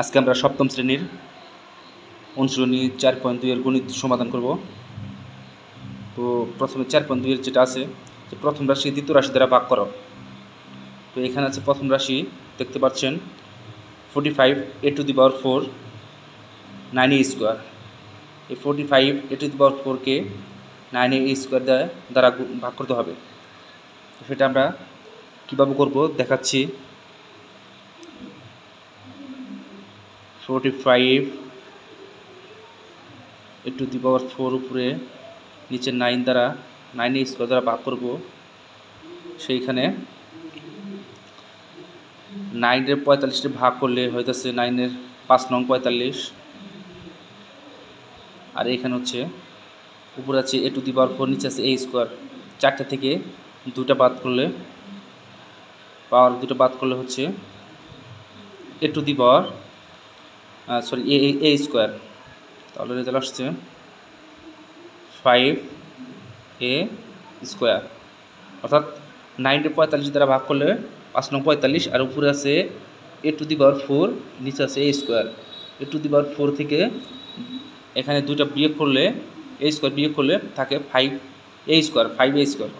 আজকে আমরা সপ্তম শ্রেণীর অনুশীলনী 4.2 এর গণিত সমাধান করব। তো প্রথমে 4.2 এর যেটা আছে যে প্রথম রাশি দ্বিতীয় রাশি দ্বারা ভাগ করো। তো এখানে আছে প্রথম রাশি, দেখতে পাচ্ছেন 45 a to the power 4 9a square. এই 45 a to the power 4 K 9a square দ্বারা ভাগ করতে হবে। সেটা আমরা কীভাবে করব দেখাচ্ছি। 45 a to the power 4 উপরে নিচে 9 দ্বারা 9a স্কোয়ার দ্বারা ভাগ করব। সেইখানে 9-এর 45 ভাগ করলে হইতেছে 9-এর 5 নং 45, আর এখানে হচ্ছে উপরে আছে a to the power 4, নিচে আছে a স্কোয়ার। 4টা থেকে 2টা বাদ করলে পাওয়ার 2টা বাদ করলে হচ্ছে a to the power a square. তাহলে রেজাল্ট আসছে 5a স্কোয়ার, অর্থাৎ 9-এর 45 দ্বারা ভাগ করলে 5 নং 45, আর উপরে আছে a to the power 4, নিচে আছে a square. a to the power 4 থেকে এখানে 2টা বিয়োগ করলে a স্কোয়ার বিয়োগ করলে থাকে 5a স্কোয়ার,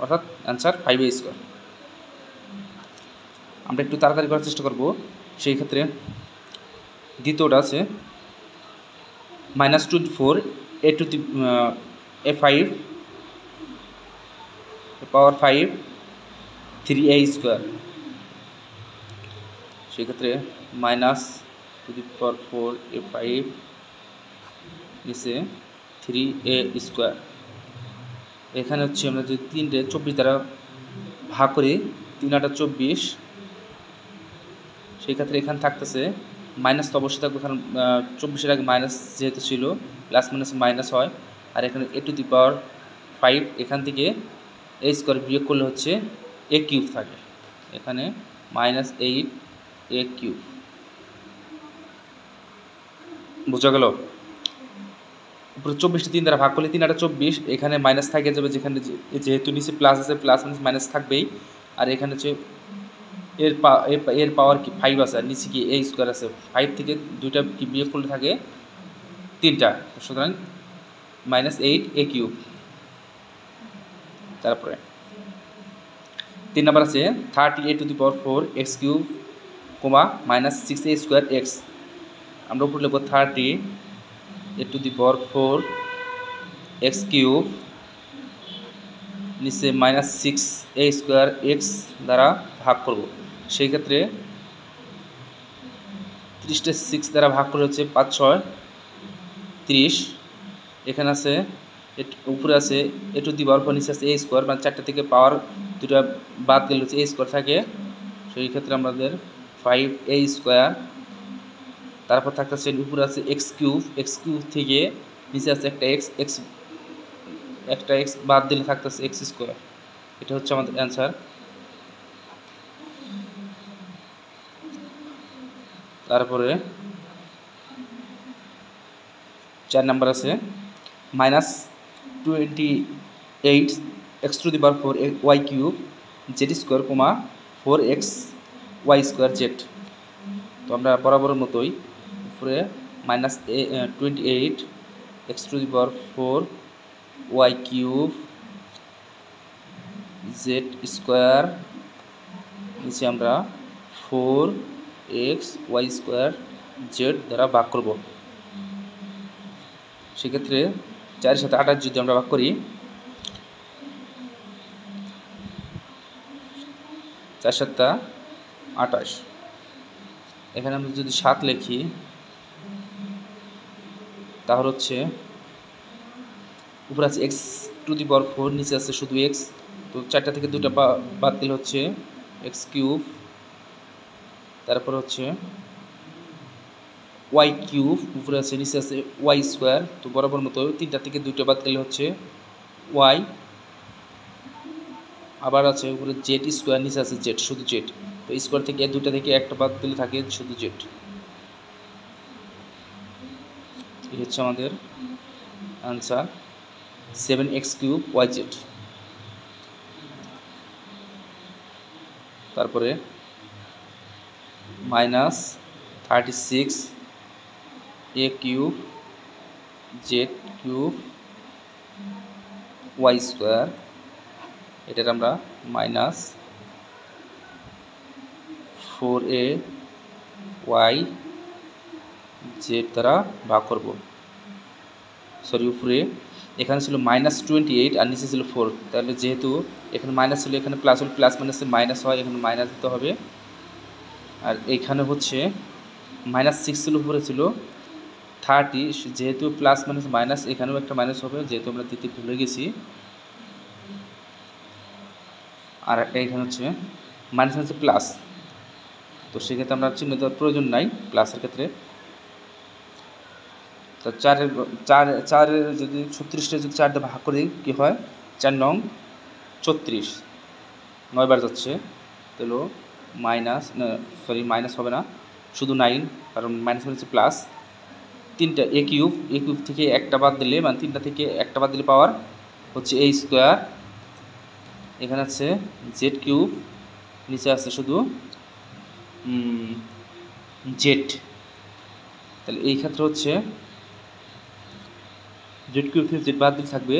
অর্থাৎ অ্যান্সার 5a স্কোয়ার। আমরা একটু তাড়াতাড়ি করার চেষ্টা করব। সেই ক্ষেত্রে দ্বিতীয়টা আছে -24 a to the a5 power 5 3a square. সেক্ষেত্রে -4 a5 নিচে 3a স্কোয়ার। এখানে হচ্ছে আমরা যদি 3-রে 24 দ্বারা ভাগ করি, 3-8 24, সেই ক্ষেত্রে এখানে থাকতেছে মাইনাস, তো অবশ্যই থাকবে, কারণ 24-এর আগে মাইনাস যেহেতু ছিল, প্লাস মাইনাস মাইনাস হয়। আর এখানে a to the power 5, এখান থেকে a স্কোয়ার বিয়োগ করলে হচ্ছে a কিউব থাকে, এখানে -8a কিউব। বোঝা গেল? উপরে 24টি 3 দ্বারা ভাগ করলে 3-8 24, এখানে মাইনাস থাকে যাবে, যেখানে যেহেতু নিচে প্লাস আছে, প্লাস মাইনাস মাইনাস থাকবেই। আর এখানে হচ্ছে এর পাওয়ার কি 5 আছে, আর নিচে কি a স্কোয়ার আছে। 5 থেকে 2টা কি বিয়োগ করলে থাকে 3টা, সুতরাং -8a কিউব। তারপরে 3 নাম্বার আছে 30a to the power 4 x cube, -6a square x। আমরা উপরে লিখব 30a to the power 4 x cube, নিচে -6a স্কোয়ার x দ্বারা ভাগ করব। সেই ক্ষেত্রে 30টা 6 দ্বারা ভাগ করে হচ্ছে 5 6 30। এখানে আছে উপরে আছে a to the power 4, নিচে আছে a স্কোয়ার, মানে 4টা থেকে পাওয়ার 2টা বাদ গেলে হচ্ছে a স্কোয়ার থাকে। সেই ক্ষেত্রে আমাদের 5a স্কোয়ার। তারপর থাকতেছে উপরে আছে x কিউব থেকে নিচে আছে একটা x বাদ দিলে থাকতেছে x স্কোয়ার। এটা হচ্ছে আমাদের অ্যান্সার। তারপরে 4 নাম্বার আছে -28 x to the power 4 y cube z square, 4x y square z। তো আমরা বরাবরের মতোই উপরে -28 x to the power 4 y cube z square, নিচে আমরা 4x y স্কোয়ার z দ্বারা ভাগ করব। সেক্ষেত্রে 4-এর সাথে 28 যদি আমরা ভাগ করি, 4 7 28। এখানে আমরা যদি 7 লিখি, তাহলে হচ্ছে উপরে আছে x to the power 4, নিচে আছে শুধু x। তো 4টা থেকে 2টা বাদ দিলে হচ্ছে x কিউব। তারপর হচ্ছে y কিউব, উপরে আছে নিচে আছে y স্কোয়ার। তো বরাবর মতো 3টা থেকে 2টা বাদ দিলে হচ্ছে y। আবার আছে উপরে z স্কোয়ার, নিচে আছে z, শুধু z। তো স্কোয়ার থেকে 2টা থেকে একটা বাদ দিলে থাকে শুধু z। এই হচ্ছে আমাদের আনসার 7x কিউব yz। তারপরে -36 A cube Z cube Y square, এটার আমরা মাইনাস 4a ওয়াই জেড দ্বারা ভাগ করব। সরি, উপরে এখানে ছিল -28 আর নিচে ছিল 4, তাহলে যেহেতু এখানে মাইনাস ছিল এখানে প্লাস হল, প্লাস মাইনাসে মাইনাস হয়, এখানে মাইনাস দিতে হবে। আর এইখানে হচ্ছে -6 ছিল, উপরে ছিল 30, যেহেতু প্লাস মাইনাস মাইনাস এখানেও একটা মাইনাস হবে, যেহেতু আমরা দিতে ভুলে গেছি। আর এইখানে হচ্ছে মাইনাস হচ্ছে প্লাস, তো সেক্ষেত্রে আমরা চিহ্ন দেওয়ার প্রয়োজন নাই প্লাসের ক্ষেত্রে। তো চারের যদি 36টা যদি 4 দিয়ে ভাগ করি কী হয়, 4 নং 34, 9 বার যাচ্ছে, তাহলে মাইনাস হবে না, শুধু 9, কারণ মাইনাস হচ্ছে প্লাস। 3টা এ কিউব থেকে একটা বাদ দিলে, মানে 3টা থেকে একটা বাদ দিলে পাওয়ার হচ্ছে এ স্কোয়ার। এখানে আছে জেড কিউব, নিচে আছে শুধু জেড, তাহলে এই ক্ষেত্রে হচ্ছে জেড কিউব থেকে জেড বাদ দিলে থাকবে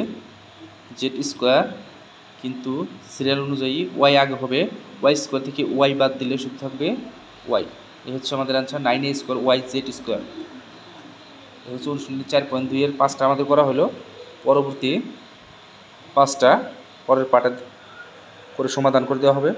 জেড স্কোয়ার, কিন্তু সিরিয়াল অনুযায়ী ওয়াই আগে হবে, ওয়াই স্কোয়ার থেকে ওয়াই বাদ দিলে শুধু থাকবে ওয়াই। এই হচ্ছে আমাদের answer 9a square Y Z square. এই হচ্ছে অনুশীলনী 4.2 এর 5টা আমাদের করা হলো। পরবর্তী 5টা পরের পার্টে করে সমাধান করে দেওয়া হবে।